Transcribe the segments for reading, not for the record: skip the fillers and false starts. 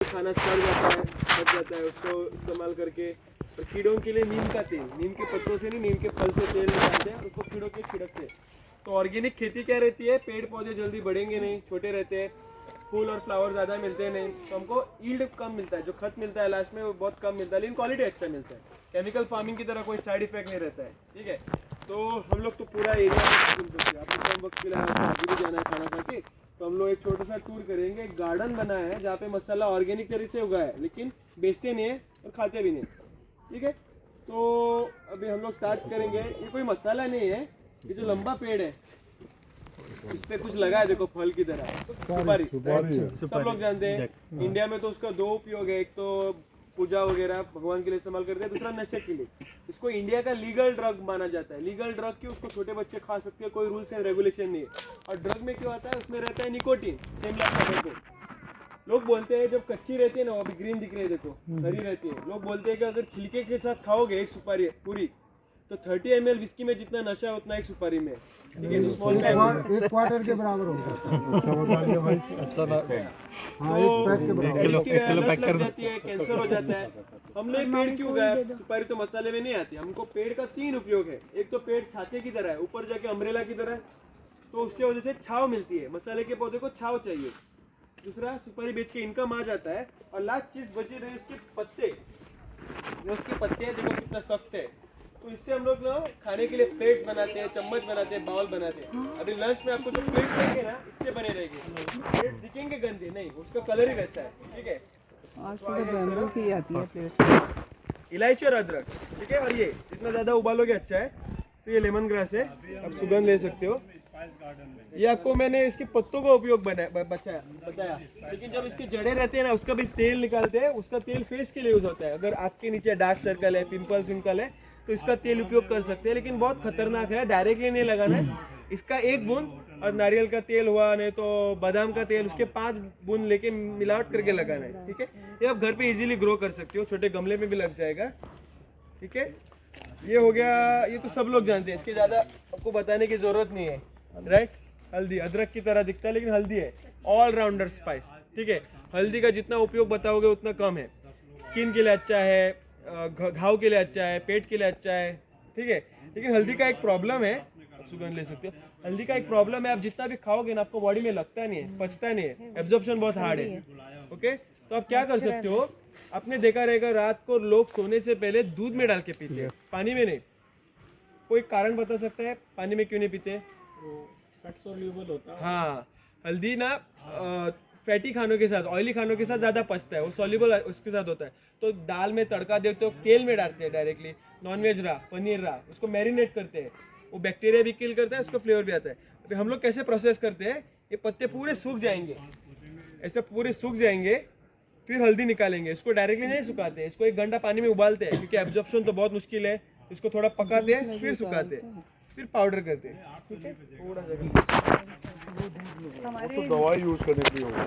खाना सड़ जाता है, बच जाता है, उसको इस्तेमाल करके। और कीड़ों के लिए नीम का तेल, नीम के पत्तों से नहीं, नीम के फल से तेल निकालते हैं, उसको कीड़ों के छिड़कते हैं। तो ऑर्गेनिक खेती क्या रहती है, पेड़ पौधे जल्दी बढ़ेंगे नहीं, छोटे रहते हैं, फूल और फ्लावर ज़्यादा मिलते हैं नहीं, तो हमको ईल्ड कम मिलता है, जो खत मिलता है लास्ट में वो बहुत कम मिलता है, लेकिन क्वालिटी अच्छा मिलता है। केमिकल फार्मिंग की तरह कोई साइड इफेक्ट नहीं रहता है, ठीक है। तो हम लोग तो पूरा एरिया घूम सकते हैं, आपको कम वक्त के लिए आगे भी जाना है खाना खा के, तो हम लोग एक छोटा सा टूर करेंगे। एक गार्डन बना है जहाँ पे मसाला ऑर्गेनिक तरीके से उगा है, लेकिन बेचते नहीं है और खाते भी नहीं, ठीक है। तो अभी हम लोग स्टार्ट करेंगे। ये कोई मसाला नहीं है, ये जो लंबा पेड़ है इस पे कुछ लगा है, देखो फल की तरह, सुपारी। सब लोग जानते हैं, इंडिया में तो उसका दो उपयोग है, एक तो पूजा वगैरह भगवान के लिए इस्तेमाल करते हैं, दूसरा नशे के लिए। इसको इंडिया का लीगल ड्रग माना जाता है। लीगल ड्रग क्यों, उसको छोटे बच्चे खा सकते हैं, कोई रूल्स एंड रेगुलेशन नहीं है। और ड्रग में क्यों आता है, उसमें रहता है निकोटीन, सेम लाइक। लोग बोलते हैं जब कच्ची रहती है ना, वो अभी ग्रीन दिख रही है देखो, हरी रहती है, लोग बोलते हैं कि अगर छिलके के साथ खाओगे एक सुपारी पूरी, तो 30 ml विस्की में जितना नशा है उतना एक सुपारी में, ठीक है। तो स्मॉल एक क्वार्टर के बराबर होगा। अच्छा बता दिया भाई। अच्छा ना, हाँ, एक पैक के बराबर लत लग जाती है, कैंसर हो जाता है। हमने पेड़ क्यों उगाया, सुपारी तो मसाले में नहीं आती। हमको पेड़ का 3 उपयोग है। एक तो पेड़ छाते की तरह है, ऊपर जाके अम्ब्रेला की तरह है, तो उसके वजह से छाव मिलती है, मसाले के पौधे को छाव चाहिए। दूसरा, सुपारी बेच के इनकम आ जाता है। और लास्ट चीज बची रही उसके पत्ते, जो उसके पत्ते हैं देखो कितना सख्त है, तो इससे हम लोग ना खाने के लिए प्लेट्स बनाते हैं, चम्मच बनाते हैं, बाउल बनाते हैं। अभी लंच में आपको जो प्लेट देंगे ना, इससे बने रहेंगे। प्लेट्स दिखेंगे गंदे नहीं, उसका कलर ही वैसा है, ठीक है। बैम्बू की आती है प्लेट। इलायची और अदरक, ठीक है। और ये जितना ज़्यादा उबालोगे अच्छा है। तो ये लेमन ग्रास है, आप सुगंध ले सकते हो। ये आपको मैंने इसके पत्तों का उपयोग बताया, लेकिन जब इसके जड़े रहते हैं ना, उसका भी तेल निकालते हैं। उसका तेल फेस के लिए यूज होता है। अगर आँख के नीचे डार्क सर्कल है, पिंपल है, तो इसका तेल उपयोग कर सकते हैं, लेकिन बहुत खतरनाक है, डायरेक्टली नहीं लगाना है। इसका 1 बूंद, और नारियल का तेल हुआ, नहीं तो बादाम का तेल, उसके 5 बूंद लेके मिलावट करके लगाना है, ठीक है। ये आप घर पे इजीली ग्रो कर सकते हो, छोटे गमले में भी लग जाएगा, ठीक है। ये हो गया, ये तो सब लोग जानते हैं, इसके ज़्यादा आपको बताने की ज़रूरत नहीं है, राइट। हल्दी अदरक की तरह दिखता है, लेकिन हल्दी है ऑल राउंडर स्पाइस, ठीक है। हल्दी का जितना उपयोग बताओगे उतना कम है। स्किन के लिए अच्छा है, घाव के लिए अच्छा है, पेट के लिए अच्छा है, ठीक है। लेकिन हल्दी का एक प्रॉब्लम है, सुगंध ले सकते हो। हल्दी का एक प्रॉब्लम है, आप जितना भी खाओगे ना, आपको बॉडी में लगता नहीं है, पचता नहीं है, एब्जॉर्प्शन बहुत हार्ड है, ओके। तो आप क्या कर सकते हो, आपने देखा रहेगा रात को लोग सोने से पहले दूध में डाल के पीते हैं, पानी में नहीं। कोई कारण बता सकता है पानी में क्यों नहीं पीते? फैट सोल्यूबल होता है। हाँ, हल्दी ना फैटी खानों के साथ, ऑयली खानों के साथ ज़्यादा पचता है, वो सॉल्युबल उसके साथ होता है। तो दाल में तड़का देते हो, तेल में डालते हैं डायरेक्टली, नॉनवेज रहा, पनीर रहा, उसको मैरिनेट करते हैं, वो बैक्टीरिया भी किल करता है, उसका फ्लेवर भी आता है। अभी हम लोग कैसे प्रोसेस करते हैं, ये पत्ते पूरे सूख जाएंगे, ऐसे पूरे सूख जाएंगे, फिर हल्दी निकालेंगे। इसको डायरेक्टली नहीं सुखाते, इसको 1 घंटा पानी में उबालते हैं, क्योंकि एब्जॉर्प्शन तो बहुत मुश्किल है। इसको थोड़ा पकाते हैं, फिर सुखाते हैं, फिर पाउडर करते हैं, ठीक है। थोड़ा सा तो दवाई यूज करने के लिए होगा।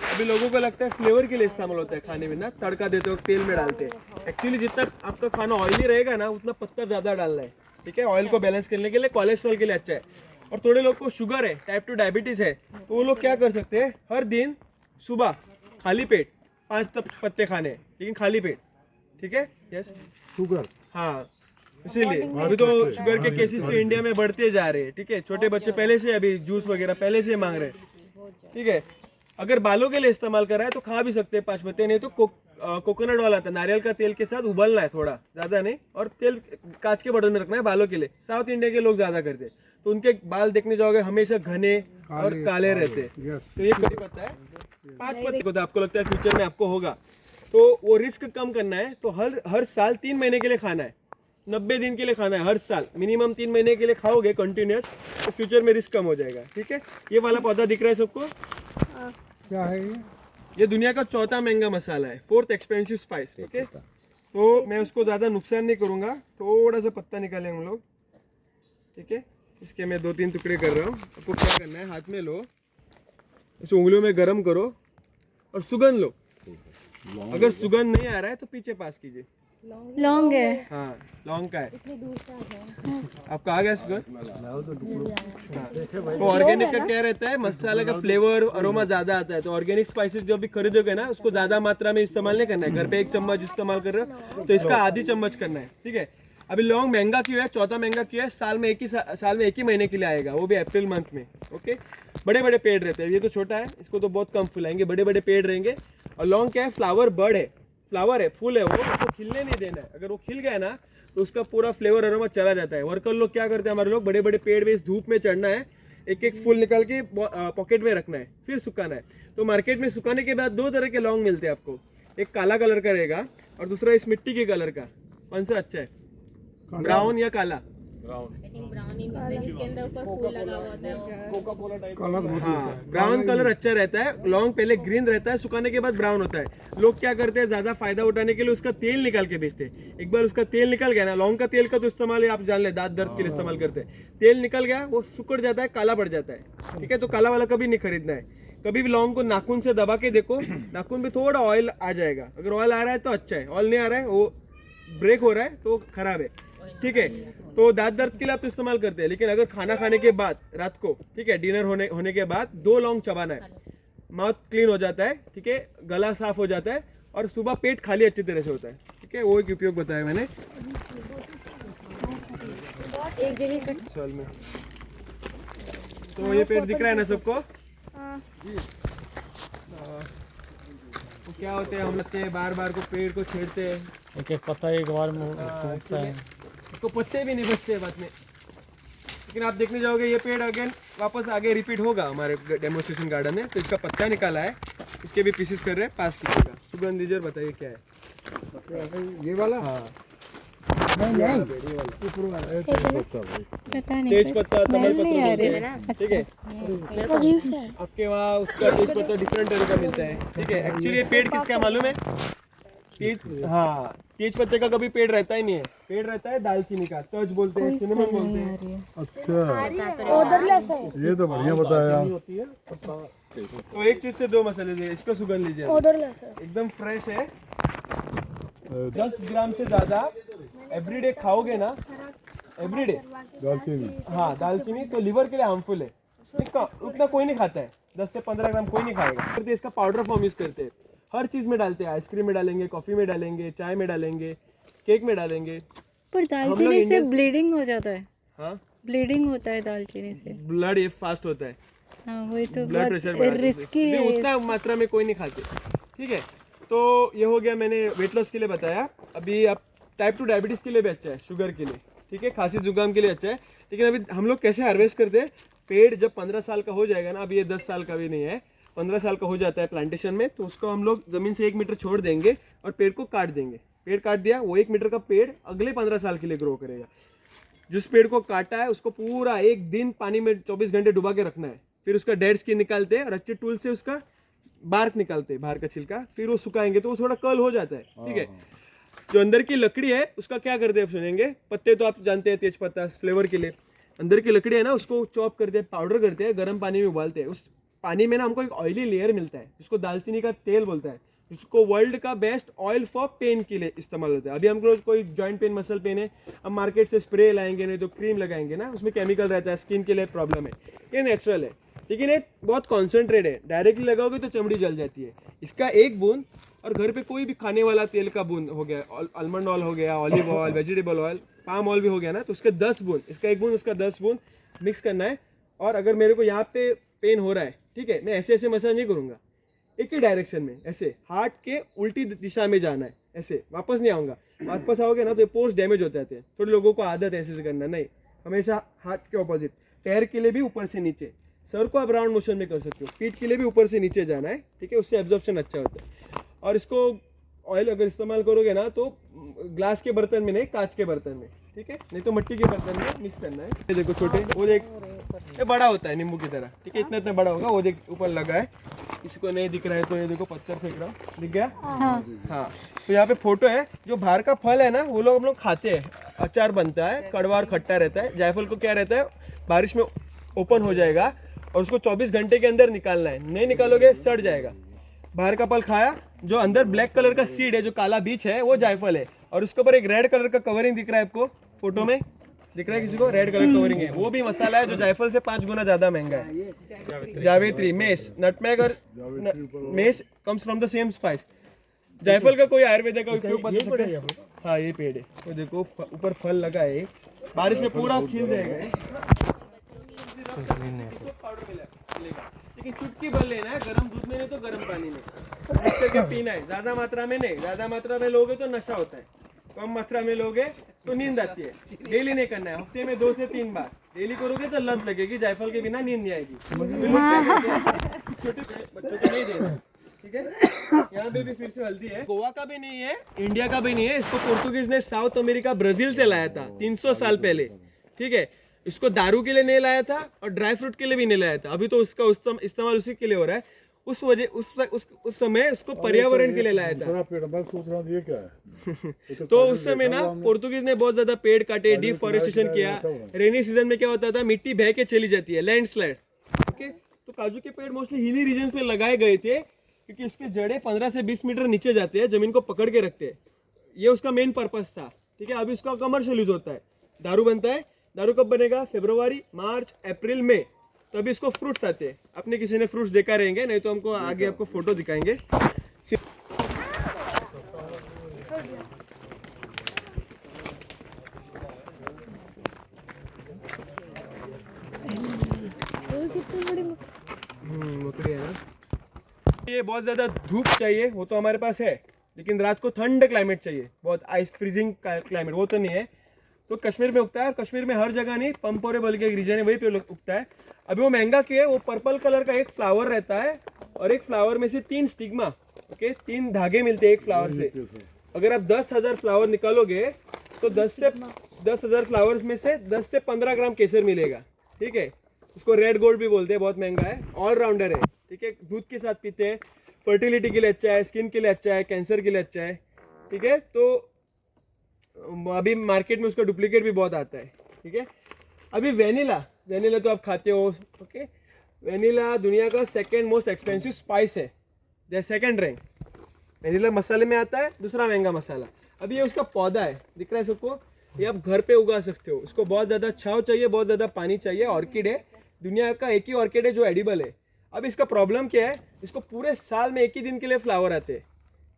अभी लोगों को लगता है फ्लेवर के लिए इस्तेमाल होता है खाने में ना, तड़का देते हो, तेल में डालते हैं। एक्चुअली जितना आपका खाना ऑयली रहेगा ना, उतना पत्ता ज़्यादा डालना है, ठीक है। ऑयल को बैलेंस करने के लिए, कोलेस्ट्रॉल के लिए अच्छा है। और थोड़े लोग को शुगर है, टाइप 2 डायबिटीज़ है, तो वो लोग क्या कर सकते हैं, हर दिन सुबह खाली पेट 5 पत्ते खाने, लेकिन खाली पेट, ठीक है। यस, शुगर, हाँ, इसीलिए अभी तो शुगर के केसेस तो इंडिया में बढ़ते जा रहे हैं, ठीक है। छोटे बच्चे पहले से अभी जूस वगैरह पहले से मांग रहे हैं, ठीक है। अगर बालों के लिए इस्तेमाल कर रहा है तो खा भी सकते हैं 5 पत्ते, नहीं तो कोकोनट वाला था, नारियल का तेल के साथ उबलना है, थोड़ा ज़्यादा नहीं, और तेल कांच के बर्तन में रखना है बालों के लिए। साउथ इंडिया के लोग ज़्यादा करते हैं, तो उनके बाल देखने जाओगे हमेशा घने और काले रहते हैं। तो ये कड़ी पत्ता है, 5 पत्ते को, तो आपको लगता है फ्यूचर में आपको होगा, तो वो रिस्क कम करना है, तो हर साल 3 महीने के लिए खाना है, 90 दिन के लिए खाना है, हर साल मिनिमम 3 महीने के लिए खाओगे कंटिन्यूस, तो फ्यूचर में रिस्क कम हो जाएगा, ठीक है। ये वाला पौधा दिख रहा है सबको, क्या है ये दुनिया का 4था महंगा मसाला है, 4th एक्सपेंसिव स्पाइस, ठीक है। तो मैं उसको ज़्यादा नुकसान नहीं करूँगा, थोड़ा सा पत्ता निकालेंगे हम लोग, ठीक है। इसके मैं 2-3 टुकड़े कर रहा हूँ। आपको क्या करना है, हाथ में लो, इसे उंगलियों में गर्म करो और सुगंध लो। अगर सुगंध नहीं आ रहा है तो पीछे पास कीजिए, लॉन्ग है। हाँ लॉन्ग का है। आपका आ गया शुगर? तो ऑर्गेनिक का क्या रहता है, मसाले का फ्लेवर अरोमा ज्यादा आता है। तो ऑर्गेनिक स्पाइसेस जो भी खरीदोगे ना उसको ज्यादा मात्रा में इस्तेमाल नहीं करना है। घर पे 1 चम्मच इस्तेमाल कर रहे हो तो इसका आधी चम्मच करना है, ठीक है। अभी लॉन्ग महंगा क्यों है, चौथा महंगा क्यों है, साल में एक ही महीने के लिए आएगा, वो भी अप्रैल मंथ में। ओके, बड़े बड़े पेड़ रहते हैं, ये तो छोटा है, इसको तो बहुत कम फुलाएंगे, बड़े बड़े पेड़ रहेंगे। और लॉन्ग क्या है, फ्लावर बर्ड है, फ्लावर है, फूल है, वो उसको खिलने नहीं देना है। अगर वो खिल गया ना तो उसका पूरा फ्लेवर अरोमा चला जाता है। वर्कर लोग क्या करते हैं, हमारे लोग बड़े बड़े पेड़ में इस धूप में चढ़ना है, एक एक फूल निकाल के पॉकेट में रखना है, फिर सुखाना है। तो मार्केट में सुखाने के बाद 2 तरह के लौंग मिलते हैं आपको, एक काला कलर का रहेगा और दूसरा इस मिट्टी के कलर का। कौन सा अच्छा है, ब्राउन या काला? ब्राउन कलर अच्छा रहता है। लौंग पहले ग्रीन रहता है, सुखाने के बाद ब्राउन होता है। लोग क्या करते हैं, ज्यादा फायदा उठाने के लिए उसका तेल निकाल के बेचते हैं। एक बार उसका तेल निकल गया ना, लौंग का तेल का तो इस्तेमाल आप जान ले, दांत दर्द के लिए इस्तेमाल करते हैं। तेल निकल गया वो सुकड़ जाता है, काला पड़ जाता है, ठीक है। तो काला वाला कभी नहीं खरीदना है। कभी भी लौंग को नाखून से दबा के देखो, नाखून में थोड़ा ऑयल आ जाएगा। अगर ऑयल आ रहा है तो अच्छा है, ऑयल नहीं आ रहा है, वो ब्रेक हो रहा है तो खराब है, ठीक है। तो दांत दर्द के लिए आप तो इस्तेमाल करते हैं, लेकिन अगर खाना खाने के बाद रात को, ठीक है, डिनर होने के बाद 2 लौंग चबाना है, माउथ क्लीन हो जाता है, ठीक है, गला साफ हो जाता है और सुबह पेट खाली अच्छी तरह से होता है, ठीक है। वो एक उपयोग बताया मैंने साल में। तो ये पेड़ दिख रहा है ना सबको? तो क्या होते हैं, हम लगते हैं बार बार को पेड़ को छेड़ते हैं, एक एक पत्ता एक बार में उगता है, तो पत्ते भी नहीं बचते बाद में। लेकिन आप देखने जाओगे ये पेड़ अगेन वापस आगे रिपीट होगा हमारे डेमोन्स्ट्रेशन गार्डन में। तो इसका पत्ता निकाला है, इसके भी पीसेस कर रहे हैं, पास कीजिएगा। सुगंध दीजिए, बताइए क्या है ये वाला? हाँ नहीं पता नहीं, तेज पत्ता, तमल नहीं आ रही पत्ता, ठीक है। आपके वहाँ उसका तेज पत्ता डिफरेंट तरह का मिलता है, ठीक है। एक्चुअली ये पेड़ किसका है मालूम है? हाँ, तेज पत्ते का कभी पेड़ रहता ही नहीं है, पेड़ रहता है दालचीनी का, तज बोलते हैं, सिनेमन बोलते हैं। अच्छा, ये तो बढ़िया बताया। तो एक चीज से 2 मसाले दिए, इसको सुगंध लीजिए, एकदम फ्रेश है। 10 ग्राम से ज्यादा एवरीडे खाओगे ना, एवरीडे दालचीनी, हाँ दालचीनी, तो लीवर के लिए हार्मफुल है। उतना कोई नहीं खाता है, 10 से 15 ग्राम कोई नहीं खाएगा। फिर इसका पाउडर फॉर्म यूज करते हैं, हर चीज में डालते हैं, आइसक्रीम में डालेंगे, कॉफी में डालेंगे, चाय में डालेंगे, केक में डालेंगे। पर दालचीनी से ब्लीडिंग हो जाता है। हाँ, ब्लीडिंग होता है दालचीनी से, ब्लड ये फास्ट होता है, हाँ वही तो ब्लड प्रेशर रिस्की है। उतना मात्रा में कोई नहीं खाते, ठीक है। तो ये हो गया, मैंने वेट लॉस के लिए बताया। अभी आप टाइप 2 डायबिटीज के लिए भी अच्छा है, शुगर के लिए, ठीक है, खांसी जुकाम के लिए अच्छा है। लेकिन अभी हम लोग कैसे हार्वेस्ट करते हैं, पेड़ जब 15 साल का हो जाएगा ना, अभी ये 10 साल का भी नहीं है, 15 साल का हो जाता है प्लांटेशन में, तो उसको हम लोग जमीन से 1 मीटर छोड़ देंगे और पेड़ को काट देंगे। पेड़ काट दिया, वो 1 मीटर का पेड़ अगले 15 साल के लिए ग्रो करेगा। जिस पेड़ को काटा है उसको पूरा 1 दिन पानी में 24 घंटे डुबा के रखना है। फिर उसका डेड स्किन निकालते हैं और अच्छे टूल से उसका बार्क निकालते हैं, बाहर का छिलका, फिर वो सुखाएंगे तो वो थोड़ा कर्ल हो जाता है, ठीक है। जो अंदर की लकड़ी है उसका क्या करते हैं आप सुनेंगे। पत्ते तो आप जानते हैं, तेज पत्ता फ्लेवर के लिए। अंदर की लकड़ी है ना, उसको चॉप करते हैं, पाउडर करते हैं, गर्म पानी में उबालते हैं। उस पानी में ना हमको एक ऑयली लेयर मिलता है, जिसको दालचीनी का तेल बोलता है, जिसको वर्ल्ड का बेस्ट ऑयल फॉर पेन के लिए इस्तेमाल होता है। अभी हम लोग कोई जॉइंट पेन, मसल पेन है, हम मार्केट से स्प्रे लाएंगे, नहीं तो क्रीम लगाएंगे ना, उसमें केमिकल रहता है, स्किन के लिए प्रॉब्लम है। ये नेचुरल है, लेकिन ये बहुत कॉन्सेंट्रेट है, डायरेक्टली लगाओगे तो चमड़ी जल जाती है। इसका 1 बूंद, और घर पे कोई भी खाने वाला तेल का बूंद हो गया, आलमंड ऑयल हो गया, olive oil, vegetable oil, palm oil भी हो गया ना, तो उसके 10 बूंद, इसका 1 बूंद, उसका 10 बूंद मिक्स करना है। और अगर मेरे को यहाँ पे पेन हो रहा है, ठीक है, मैं ऐसे ऐसे मसाज नहीं करूँगा, एक ही डायरेक्शन में, ऐसे हार्ट के उल्टी दिशा में जाना है, ऐसे वापस नहीं आऊँगा। वापस आओगे ना तो ये पोर्स डैमेज हो जाते हैं। थोड़े लोगों को आदत है ऐसे करना, नहीं, हमेशा हार्ट के ऑपोजिट। पैर के लिए भी ऊपर से नीचे, सर को आप राउंड मोशन में कर सकते हो, पीठ के लिए भी ऊपर से नीचे जाना है, ठीक है, उससे एब्जॉर्प्शन अच्छा होता है। और इसको ऑयल अगर इस्तेमाल करोगे ना तो ग्लास के बर्तन में नहीं, कांच के बर्तन में, ठीक है, नहीं तो मिट्टी के बर्तन में मिक्स करना है। ये देखो छोटे, वो देख, ये बड़ा होता है नींबू की तरह, ठीक है, इतना इतना बड़ा होगा, वो देख ऊपर लगा है। किसी को नहीं दिख रहा है तो ये देखो पत्थर फेंक रहा हूँ, दिख गया? हाँ। तो यहाँ पे फोटो है, जो बाहर का फल है ना वो लोग हम लोग खाते हैं, अचार बनता है, कड़वा और खट्टा रहता है। जायफल को क्या रहता है, बारिश में ओपन हो जाएगा और उसको 24 घंटे के अंदर निकालना है, नहीं निकालोगे सड़ जाएगा। बाहर का फल खाया, जो अंदर ब्लैक कलर का सीड है, जो काला बीज है, वो जायफल है, और उसके ऊपर एक रेड कलर का कवरिंग दिख रहा है आपको फोटो में, दिख रहा है किसी को? रेड कलर कवरिंग है, वो भी मसाला है जो जायफल से 5 गुना ज्यादा महंगा है। जावित्री, मेस, नटमेग और mess comes from the same spice. जायफल का कोई आयुर्वेद का उपयोग बता सकते हैं? हाँ, ये पेड़ है, तो देखो ऊपर फल लगा है, बारिश में पूरा खिल जाएगा। लेकिन चुटकी भर लेना है, गर्म दूध में नहीं तो गर्म पानी में मिक्स करके पीना है। ज्यादा मात्रा में नहीं, ज्यादा मात्रा में लोगे तो नशा होता है, कम मात्रा में लोगे तो नींद आती है। डेली नहीं करना है, हफ्ते में 2 से 3 बार। डेली करोगे तो लत लगेगी, जायफल के बिना नींद नहीं आएगी। छोटे बच्चों को नहीं देना, ठीक है? यहाँ पे भी फिर से हल्दी है, गोवा का भी नहीं है, इंडिया का भी नहीं है, इसको पोर्तुगीज ने साउथ अमेरिका ब्राजील से लाया था 300 साल पहले, ठीक है? इसको दारू के लिए नहीं लाया था और ड्राई फ्रूट के लिए भी नहीं लाया था, अभी तो उसका इस्तेमाल उसी के लिए हो रहा है। उस समय उसको पर्यावरण के लिए लाया था। ये क्या है? तो उस समय ना पोर्तुगीज ने बहुत ज्यादा पेड़ काटे, डिफॉरेस्टेशन किया। रेनी सीजन में क्या होता था, मिट्टी बह के चली जाती है, लैंडस्लाइड। ओके, तो काजू के पेड़ मोस्टली हिली रीजन पे लगाए गए थे क्योंकि इसके जड़ें 15 से 20 मीटर नीचे जाते हैं, जमीन को पकड़ के रखते हैं। ये उसका मेन पर्पस था, ठीक है? अभी उसका कमर्शियल यूज होता है, दारू बनता है। दारू कब बनेगा? फरवरी, मार्च, अप्रैल, मई, तभी इसको फ्रूट्स आते हैं। अपने किसी ने फ्रूट्स देखा रहेंगे, नहीं तो हमको आगे आपको फोटो दिखाएंगे। मकड़ी है ना, ये बहुत ज्यादा धूप चाहिए वो तो हमारे पास है, लेकिन रात को ठंड क्लाइमेट चाहिए, बहुत आइस फ्रीजिंग क्लाइमेट, वो तो नहीं है। तो कश्मीर में उगता है, और कश्मीर में हर जगह नहीं, पंपोरे बल्कि एक रीजन है वहीं पे उगता है। अभी वो महंगा क्यों है? वो पर्पल कलर का एक फ्लावर रहता है और एक फ्लावर में से 3 स्टिग्मा, ओके, 3 धागे मिलते हैं एक फ्लावर से। अगर आप 10,000 फ्लावर निकालोगे तो 10,000 फ्लावर्स में से 10 से 15 ग्राम केसर मिलेगा, ठीक है? उसको रेड गोल्ड भी बोलते हैं, बहुत महंगा है, ऑलराउंडर है, ठीक है? दूध के साथ पीते हैं, फर्टिलिटी के लिए अच्छा है, स्किन के लिए अच्छा है, कैंसर के लिए अच्छा है, ठीक है? तो अभी मार्केट में उसका डुप्लीकेट भी बहुत आता है, ठीक है? अभी वेनिला तो आप खाते हो, ओके? वेनिला दुनिया का 2nd मोस्ट एक्सपेंसिव स्पाइस है, जैसे सेकंड रैंक। वेनिला मसाले में आता है, दूसरा महंगा मसाला। अभी ये उसका पौधा है, दिख रहा है सबको? ये आप घर पे उगा सकते हो। इसको बहुत ज़्यादा छांव चाहिए, बहुत ज़्यादा पानी चाहिए। ऑर्किड है, दुनिया का एक ही ऑर्किड है जो एडिबल है। अब इसका प्रॉब्लम क्या है? इसको पूरे साल में एक ही दिन के लिए फ्लावर आते हैं,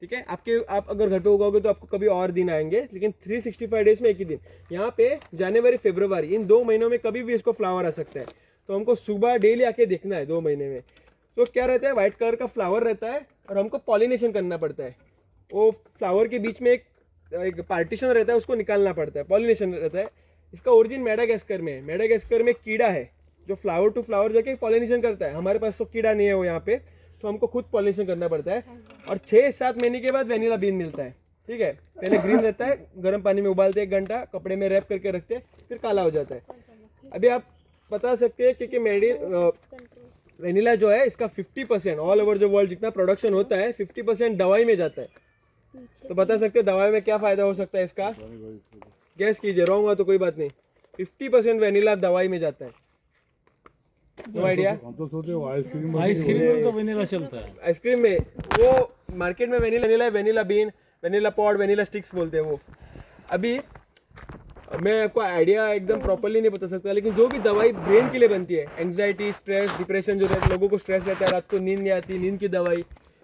ठीक है? आप अगर घर पे उगाओगे तो आपको कभी और दिन आएंगे, लेकिन 365 डेज में एक ही दिन। यहाँ पे जनवरी, फरवरी, इन 2 महीनों में कभी भी इसको फ्लावर आ सकता है। तो हमको सुबह डेली आके देखना है 2 महीने में। तो क्या रहता है, व्हाइट कलर का फ्लावर रहता है और हमको पॉलिनेशन करना पड़ता है। वो फ्लावर के बीच में एक पार्टीशन रहता है, उसको निकालना पड़ता है, पॉलिनेशन रहता है। इसका ओरिजिन मेडागास्कर में है। मेडागास्कर में कीड़ा है जो फ्लावर टू फ्लावर जाके पॉलिनेशन करता है। हमारे पास तो कीड़ा नहीं है वो यहाँ पे, तो हमको खुद पॉलिनेशन करना पड़ता है। और 6-7 महीने के बाद वेनिला बीन मिलता है, ठीक है? पहले ग्रीन रहता है, गर्म पानी में उबालते 1 घंटा, कपड़े में रैप करके रखते हैं, फिर काला हो जाता है। अभी आप बता सकते हैं क्योंकि वेनिला जो है इसका 50% ऑल ओवर द वर्ल्ड जितना प्रोडक्शन होता है 50% दवाई में जाता है। तो बता सकते हैं दवाई में क्या फायदा हो सकता है इसका? गैस कीजिए, रॉन्ग हुआ तो कोई बात नहीं। 50% वेनिला दवाई में जाता है। No idea? हम तो सोचे आइसक्रीम में तो वेनिला चलता है। आइसक्रीम में वो मार्केट में वेनिला है, vanilla bean, vanilla pod, vanilla sticks बोलते हैं वो। अभी मैं आपको आइडिया एकदम प्रॉपर्ली नहीं बता सकता, लेकिन जो भी दवाई ब्रेन के लिए बनती है, एंग्जाइटी, स्ट्रेस, डिप्रेशन, जो रहता है, लोगों को स्ट्रेस रहता है, रात को नींद नहीं आती, नींद की दवाई।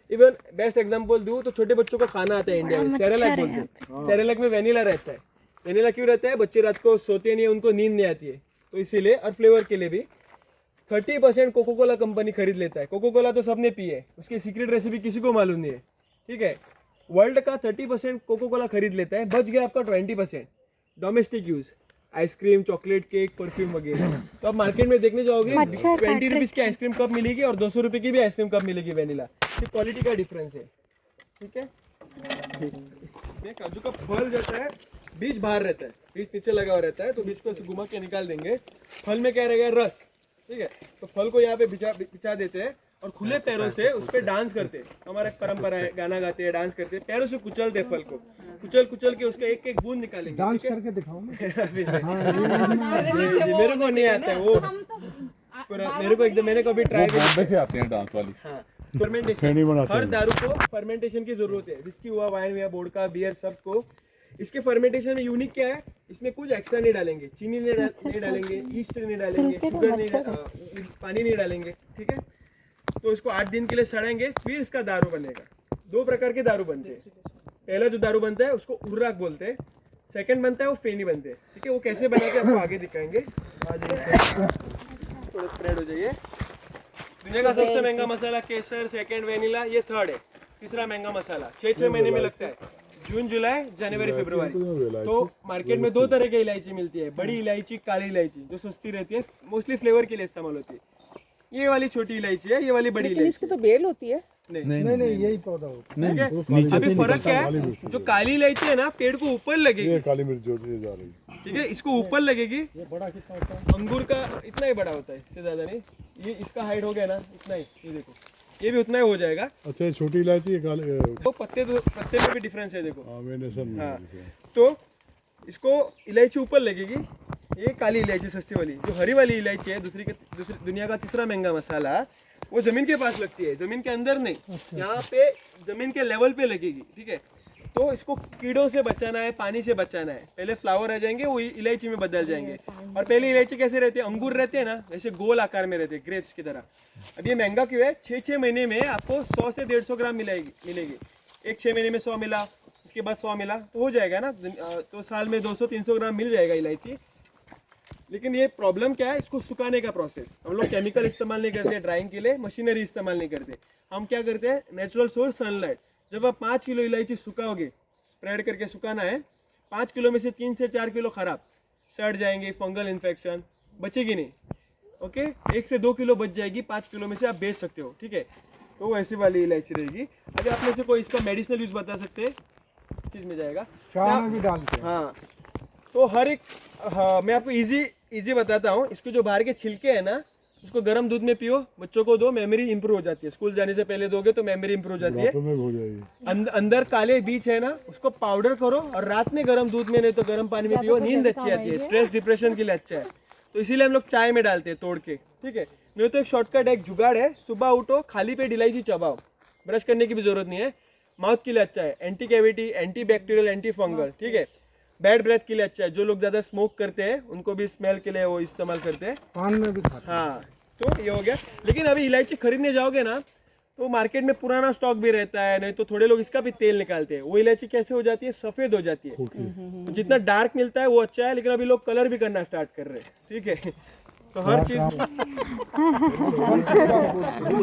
इवन बेस्ट एग्जांपल दूं तो छोटे बच्चों का खाना आता है इंडिया में, सेरेलैक बोलते हैं। सेरेलैक में वेनिला रहता है। वेनिला क्यों रहता है? बच्चे रात को सोते नहीं है, उनको नींद नहीं आती है, तो इसीलिए। और फ्लेवर के लिए भी 30% कोको कोला कंपनी खरीद लेता है। कोको कोला तो सबने पी है, उसकी सीक्रेट रेसिपी किसी को मालूम नहीं है, ठीक है? वर्ल्ड का 30% कोको कोला खरीद लेता है, बच गया आपका 20% domestic use, ice cream, chocolate, cake, perfume वगैरह। तो आप मार्केट में देखने जाओगे 20 रुपीज़ की आइसक्रीम कप मिलेगी और 200 रुपये की भी आइसक्रीम कप मिलेगी वेनिला। सिर्फ क्वालिटी का डिफरेंस है, ठीक है? काजू का फल रहता है, बीज बाहर रहता है, बीज नीचे लगा हुआ रहता है, तो बीज को ऐसे घुमा के निकाल देंगे। फल में क्या रहेगा? रस, ठीक है? तो फल को यहाँ पे बिछा देते हैं और खुले पैरों से उस पर डांस करते हैं। हमारा परंपरा है, गाना गाते हैं, डांस करते हैं, पैरों से कुचलते हैं फल को, कुचल के उसका एक एक बूंद निकालेंगे। डांस करके दिखाओ। मेरे को नहीं आता है वो, मेरे को एकदम, मैंने कभी ट्राई बॉम्बे से आते हैं डांस वाली। हाँ, फर्मेंटेशन, हर दारू को फर्मेंटेशन की जरूरत है। विस्की हुआ, वाइन हुआ, वोडका, बियर, सबको इसके फर्मेंटेशन में यूनिक क्या है, इसमें कुछ एक्स्ट्रा नहीं डालेंगे, चीनी नहीं डालेंगे, ईस्ट नहीं डालेंगे, शुगर नहीं पानी नहीं डालेंगे, ठीक है। तो इसको 8 दिन के लिए सड़ेंगे, फिर इसका दारू बनेगा। 2 प्रकार के दारू बनते हैं। पहला जो दारू बनता है उसको उर्राक बोलते हैं, सेकंड बनता है वो फेनी बनते हैं, ठीक है। वो कैसे बनाते हैं आपको आगे दिखाएंगे। थोड़ा स्प्रेड हो जाइए। दुनिया का सबसे महंगा मसाला केसर, सेकंड वेनिला, ये थर्ड है। तीसरा महंगा मसाला 6 महीने में लगता है, जून जुलाई जनवरी फरवरी। तो मार्केट में 2 तरह की इलायची मिलती है, बड़ी इलायची, काली इलायची, जो सस्ती रहती है, मोस्टली फ्लेवर के लिए इस्तेमाल होती है। ये वाली छोटी इलायची है, ये वाली बड़ी लेकिन इलायची। इसकी तो बेल होती है। नहीं यही पौधा होता है। ठीक है, अभी फर्क क्या है, जो काली इलायची है ना पेड़ को ऊपर लगेगी, काली मिर्च जो जा रही है, ठीक है, इसको ऊपर लगेगी। बड़ा कितना होता है? अंगूर का इतना ही बड़ा होता है, इससे ज्यादा नहीं। ये इसका हाइट हो गया ना इतना ही, ये देखो, ये भी उतना ही हो जाएगा। अच्छा ये छोटी इलायची है काली तो पत्ते में भी डिफरेंस है, देखो। हाँ मैंने समझा। हाँ, तो इसको इलायची ऊपर लगेगी, ये काली इलायची सस्ती वाली। जो हरी वाली इलायची है, दूसरी दुनिया का तीसरा महंगा मसाला, वो जमीन के पास लगती है, जमीन के अंदर नहीं, यहाँ पे जमीन के लेवल पे लगेगी, ठीक है। तो इसको कीड़ों से बचाना है, पानी से बचाना है। पहले फ्लावर आ जाएंगे, वो इलायची में बदल जाएंगे। और पहले इलायची कैसे रहती है, अंगूर रहते हैं ना, वैसे गोल आकार में रहते हैं, ग्रेप्स की तरह। अब ये महंगा क्यों है, 6 महीने में आपको 100 से 150 ग्राम मिलेगी। एक 6 महीने में 100 मिला, उसके बाद 100 मिला, तो हो जाएगा ना। तो साल में 200-300 ग्राम मिल जाएगा इलायची। लेकिन ये प्रॉब्लम क्या है, इसको सुखाने का प्रोसेस। हम लोग केमिकल इस्तेमाल नहीं करते ड्राइंग के लिए, मशीनरी इस्तेमाल नहीं करते। हम क्या करते हैं, नेचुरल सोर्स सनलाइट। जब आप 5 किलो इलायची सुखाओगे, स्प्रेड करके सुखाना है, 5 किलो में से 3 से 4 किलो खराब, सड़ जाएंगे, फंगल इन्फेक्शन, बचेगी नहीं, ओके। 1 से 2 किलो बच जाएगी, 5 किलो में से आप बेच सकते हो, ठीक है। तो वैसी वाली इलायची रहेगी। अगर आप में से कोई इसका मेडिसिनल यूज बता सकते हैं, चीज में जाएगा, चाय में भी डालते हैं। हाँ। तो हर एक, हाँ, मैं आपको इजी बताता हूँ। इसको जो बाहर के छिलके है ना, उसको गर्म दूध में पियो, बच्चों को दो, मेमोरी इंप्रूव हो जाती है। स्कूल जाने से पहले दोगे तो मेमोरी इंप्रूव हो जाती है। रातों में हो जाएगी। अंदर काले बीज है ना, उसको पाउडर करो और रात में गर्म दूध में, नहीं तो गर्म पानी में पियो, नींद अच्छी आती है, स्ट्रेस डिप्रेशन के लिए अच्छा है। तो इसीलिए हम लोग चाय में डालते हैं तोड़ के, ठीक है। नहीं तो एक शॉर्टकट है, एक जुगाड़ है, सुबह उठो, खाली पेट इलायची चबाओ, ब्रश करने की भी जरूरत नहीं है, माउथ के लिए अच्छा है, anti cavity, anti bacterial, anti fungal, ठीक है। बैड ब्रेथ के लिए अच्छा है, जो लोग ज़्यादा स्मोक करते हैं उनको भी स्मेल के लिए वो इस्तेमाल करते हैं, पान में भी खाते हैं। हाँ। तो ये हो गया। लेकिन अभी इलायची खरीदने जाओगे ना, तो मार्केट में पुराना स्टॉक भी रहता है, नहीं तो थोड़े लोग इसका भी तेल निकालते हैं। वो इलायची कैसे हो जाती है, सफ़ेद हो जाती है। तो जितना डार्क मिलता है वो अच्छा है, लेकिन अभी लोग कलर भी करना स्टार्ट कर रहे हैं, ठीक है। तो हर चीज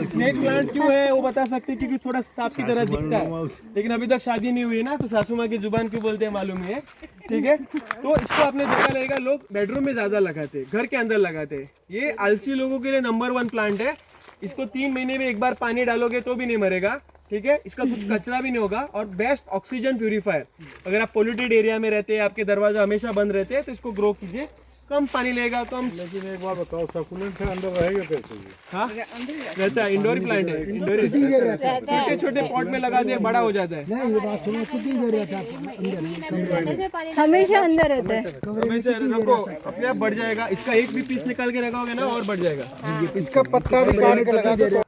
स्नेक प्लांट क्यों है वो बता सकते हैं, क्योंकि थोड़ा सांप की तरह दिखता है। लेकिन अभी तक शादी नहीं हुई ना, तो सासू माँ की जुबान क्यों बोलते हैं मालूम है, ठीक है। तो इसको आपने देखा रहेगा, लोग बेडरूम में ज्यादा लगाते हैं, घर के अंदर लगाते हैं। ये आलसी लोगों के लिए नंबर 1 प्लांट है। इसको 3 महीने में एक बार पानी डालोगे तो भी नहीं मरेगा, ठीक है। इसका कुछ कचरा भी नहीं होगा, और बेस्ट ऑक्सीजन प्यूरीफायर। अगर आप पोल्यूटेड एरिया में रहते हैं, आपके दरवाजा हमेशा बंद रहते हैं, तो इसको ग्रो कीजिए, कम पानी लेगा, कम। लेकिन एक बात बताओ, सकुलेंट से अंदर रहेगा कैसे? हाँ रहता है, इंडोर प्लांट है, इंडोर छोटे छोटे पॉट में लगा दिए, बड़ा हो जाता है। नहीं, ये बात सुनो, कितनी देर रहता है अंदर? हमेशा अंदर रहता है। हमेशा रखो, अपने आप बढ़ जाएगा। इसका एक भी पीस निकाल के रखोगे ना, और बढ़ जाएगा। इसका पत्ता भी पानी का लगा दो।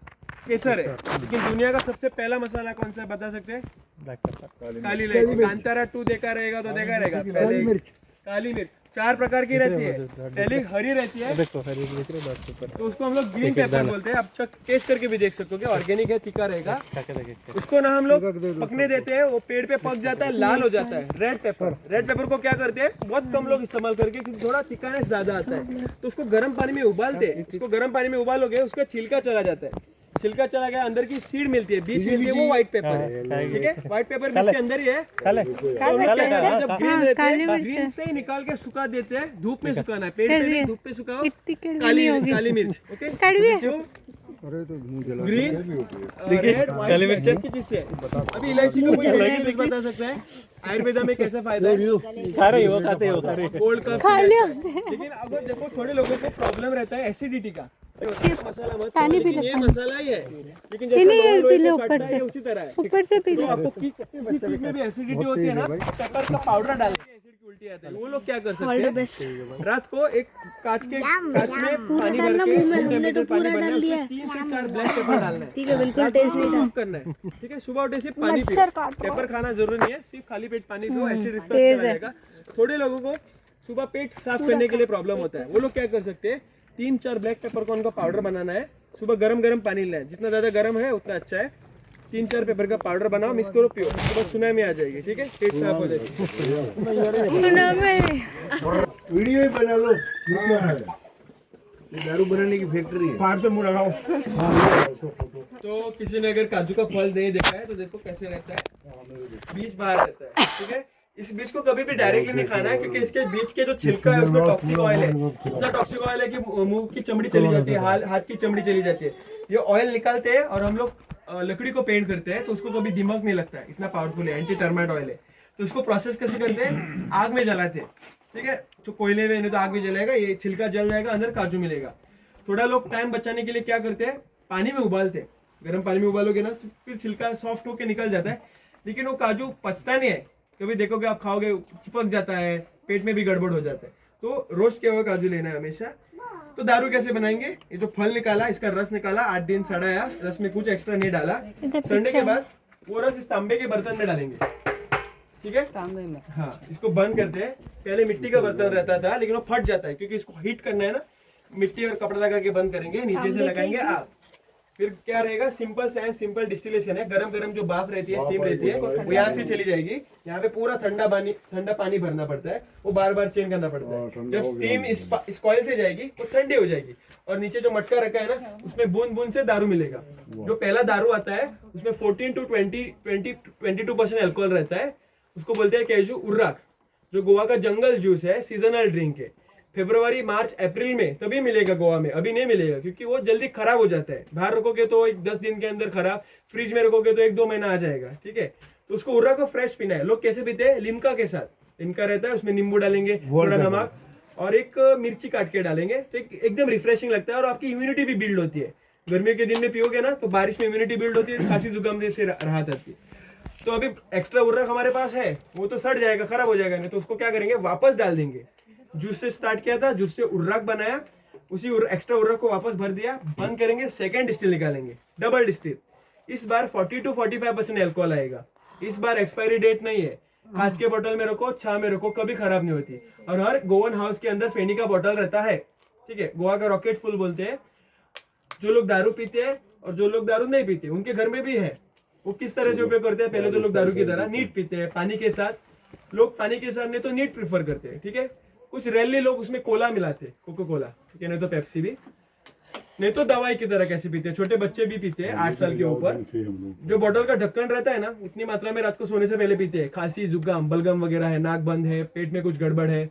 केसर है, लेकिन दुनिया का सबसे पहला मसाला कौन सा है बता सकते हैं? काली इलायची। कांतारा 2 देखा रहेगा तो देखा रहेगा, पहले काली मिर्च 4 प्रकार की रहती है। पहली हरी रहती है, तो उसको हम लोग ग्रीन पेपर बोलते हैं। आप टेस्ट करके भी देख सकते हो कि ऑर्गेनिक है, तीखा रहेगा। उसको ना हम लोग पकने देते हैं, वो पेड़ पे पक जाता है, लाल हो जाता है। रेड पेपर, रेड पेपर को क्या करते हैं, बहुत कम लोग इस्तेमाल करके, क्योंकि थोड़ा तिखानेस ज्यादा आता है, तो उसको गर्म पानी में उबालते हैं। इसको गर्म पानी में उबालोगे, उसका छिलका चला जाता है। छिलका चला गया, अंदर की सीड मिलती है, बीज मिलती है, वो व्हाइट पेपर है, ठीक है। व्हाइट पेपर भी इसके अंदर ही है। तो जब ग्रीन रहते हैं, ग्रीन से ही निकाल के सुखा देते हैं, धूप में सुखाना है, पेड़ पे धूप पे सुखाओ। काली मिर्च, ओके। ग्रीन, रेड, काली मिर्च की चीज से। अभी इलायची को कोई मेडिसिन बता सकता है आयुर्वेदा में कैसा फायदा है? खाते हो कोल्ड कफ। लेकिन अब देखो, थोड़े लोगों को प्रॉब्लम रहता है एसिडिटी का, मसाला मत खाओ, लेकिन ये मसाला ही है, लेकिन जैसे लोहे को काटता है उसी तरह है। ऊपर से पी तो आपको किसी चीज में भी एसिडिटी होती है ना, पेपर का पाउडर डालें, एसिड उल्टी आता है, वो लोग क्या कर सकते हैं, रात को एक कांच में पानी भर के 2 लीटर पानी भरना है, उसमें 3 से 4 ब्लैक पेपर डालना है, ठीक है, बिल्कुल टेस्ट नहीं साफ करना है, ठीक है, सुबह उठे सिर्फ पानी पियो, पेपर खाना जरूरी नहीं है, सिर्फ खाली पेट पानी पियो, एसिड रिफ्लक्स चला जाएगा। थोड़े लोगों को सुबह पेट साफ करने के लिए प्रॉब्लम होता है, वो लोग क्या कर सकते हैं, 3-4 ब्लैक पेपर को उनका पाउडर बनाना है, सुबह गरम पानी लेना है, जितना ज्यादा गर्म है उतना अच्छा है, 3-4 पेपर का पाउडर बनाओ, मिक्स करो, पियो, सुबह सुनाई में आ जाएगी, ठीक है, पेट साफ हो जाएगी। वीडियो ही बना लो, कितना है ये दारू बनाने की फैक्ट्री है, पार से मुंह लगाओ। तो किसी ने अगर काजू का फल नहीं देखा है तो देखो कैसे रहता है, बीज बाहर रहता है, ठीक है, इस बीज को कभी भी डायरेक्टली नहीं खाना है, क्योंकि इसके बीज के जो छिलका है उसमें टॉक्सिक ऑयल है, इतना टॉक्सिक ऑयल है कि मुंह की चमड़ी चली जाती है, हाथ की चमड़ी चली जाती है, ये ऑयल निकालते हैं और हम लोग लकड़ी को पेंट करते हैं तो उसको कभी दिमाग नहीं लगता है, इतना पावरफुल है, एंटी टर्माइट ऑयल है। तो इसको प्रोसेस कैसे करते हैं, आग में जलाते हैं, ठीक है, तो कोयले में नहीं तो आग में जलाएगा, ये छिलका जल जाएगा, अंदर काजू मिलेगा। थोड़ा लोग टाइम बचाने के लिए क्या करते हैं, पानी में उबालते हैं, गर्म पानी में उबालोगे ना तो फिर छिलका सॉफ्ट होके निकल जाता है, लेकिन वो काजू पचता नहीं है, कभी देखोगे आप खाओगे चिपक जाता है, पेट में भी गड़बड़ हो जाता है। तो रोस्ट किया हुआ काजू लेना है हमेशा। तो दारू कैसे बनाएंगे, ये जो फल निकाला, इसका रस निकाला, 8 दिन सड़ाया, रस में कुछ एक्स्ट्रा नहीं डाला, सड़ने के बाद वो रस इस तांबे के बर्तन में डालेंगे, ठीक है, तांबे में, हाँ, इसको बंद करते हैं। पहले मिट्टी का बर्तन रहता था लेकिन वो फट जाता है, क्योंकि इसको हीट करना है ना, मिट्टी और कपड़ा लगा के बंद करेंगे, नीचे से लगाएंगे आग, फिर क्या रहेगा, सिंपल से सिंपल डिस्टिलेशन है, गरम जो भाप रहती है, स्टीम रहती है, वो यहाँ से चली जाएगी, यहाँ पे पूरा ठंडा पानी भरना पड़ता है, वो बार चेंज करना पड़ता है। जब स्टीम इस कॉइल से जाएगी वो ठंडी हो जाएगी, और नीचे जो मटका रखा है ना उसमें बूंद से दारू मिलेगा। जो पहला दारू आता है उसमें 14 to 22% अल्कोहल रहता है, उसको बोलते हैं कैजू उर्राक, जो गोवा का जंगल जूस है, सीजनल ड्रिंक है, फरवरी मार्च अप्रैल में तभी मिलेगा गोवा में, अभी नहीं मिलेगा क्योंकि वो जल्दी खराब हो जाता है, बाहर रखोगे तो 10 दिन के अंदर खराब, फ्रिज में रखोगे तो 1-2 महीना आ जाएगा, ठीक है। तो उसको उर्रा को फ्रेश पीना है। लोग कैसे पीते हैं, लिम्का के साथ, लिम्का रहता है उसमें नींबू डालेंगे, थोड़ा नमक और एक मिर्ची काट के डालेंगे, तो एकदम रिफ्रेशिंग लगता है और आपकी इम्यूनिटी भी बिल्ड होती है। गर्मियों के दिन में पियोगे ना तो बारिश में इम्यूनिटी बिल्ड होती है, खांसी जुकाम से राहत आती है। तो अभी एक्स्ट्रा उर्रक हमारे पास है, वो तो सड़ जाएगा, खराब हो जाएगा, नहीं तो उसको क्या करेंगे, वापस डाल देंगे। जूस से स्टार्ट किया था, जूस से उर्रक बनाया, उसी एक्स्ट्रा उर्रक को वापस भर दिया, बंद करेंगे, सेकंड डिस्टिल निकालेंगे, डबल डिस्टिल। इस बार 40 to 45% अल्कोहल आएगा। इस बार एक्सपायरी डेट नहीं है, कांच के बोतल में रखो, छां में रखो, कभी खराब नहीं होती। और हर गोवन हाउस के अंदर फेनी का बोतल रहता है, ठीक है, गोवा का रॉकेट फुल बोलते हैं। जो लोग दारू पीते हैं और जो लोग दारू नहीं पीते उनके घर में भी है। वो किस तरह से उपयोग करते हैं, पहले तो लोग दारू की तरह नीट पीते हैं, पानी के साथ, लोग पानी के साथ नहीं तो नीट प्रीफर करते हैं, ठीक है। कुछ रेयरली लोग उसमें कोला मिलाते हैं, कोको कोला, ठीक है, नहीं तो पेप्सी भी, नहीं तो दवाई की तरह कैसे पीते हैं, छोटे बच्चे भी पीते हैं 8 साल के ऊपर। जो बोतल का ढक्कन रहता है ना, उतनी मात्रा में रात को सोने से पहले पीते हैं। खांसी जुकाम बलगम वगैरह है, नाक बंद है, पेट में कुछ गड़बड़ है,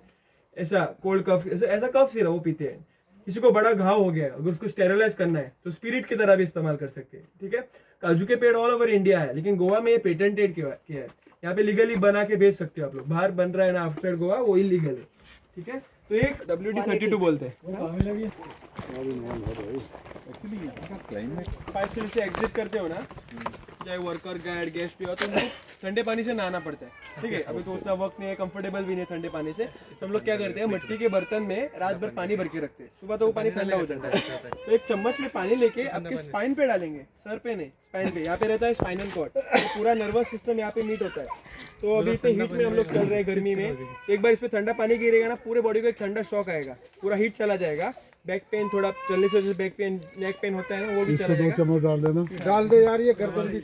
ऐसा कोल्ड कफ, ऐसा कफ सिरप वो पीते हैं। किसी को बड़ा घाव हो गया, अगर उसको स्टेरिलाइज करना है तो स्पिरिट की तरह भी इस्तेमाल कर सकते हैं, ठीक है। काजू के पेड़ ऑल ओवर इंडिया है, लेकिन गोवा में ये पेटेंटेड किया है, यहाँ पे लीगली बना के भेज सकते हो आप लोग। बाहर बन रहा है ना आउटसाइड गोवा, वो इलीगल है, ठीक है। तो एक WD-32 बोलते हैं, 5 किलो से एग्जिट करते हो ना, चाहे वर्कर गाइड गेस्ट भी हो, तो ठंडे पानी से नहाना पड़ता है, ठीक है। अभी तो उतना वक्त नहीं है, कंफर्टेबल भी नहीं ठंडे पानी से, तो हम लोग क्या करते हैं, मिट्टी के बर्तन में रात भर पानी भर के रखते हैं, सुबह तो वो पानी ठंडा हो जाता है। तो एक चम्मच में पानी लेके आपके स्पाइन पे डालेंगे, सर पे नहीं, स्पाइन पे, यहाँ पे रहता है स्पाइनल कॉर्ड, तो पूरा नर्वस सिस्टम यहाँ पे मीट होता है। तो अभी इतने हीट में हम लोग चल रहे हैं गर्मी में, एक बार इस पे ठंडा पानी गिरेगा ना, पूरे बॉडी को एक ठंडा शॉक आएगा, पूरा हीट चला जाएगा। बैक पेन, थोड़ा चलने से बैक पेन, नेक पेन होता है ना, वो भी चला जाएगा। चम्मच डाल देना, डाल दे यार, ये गर्दन भी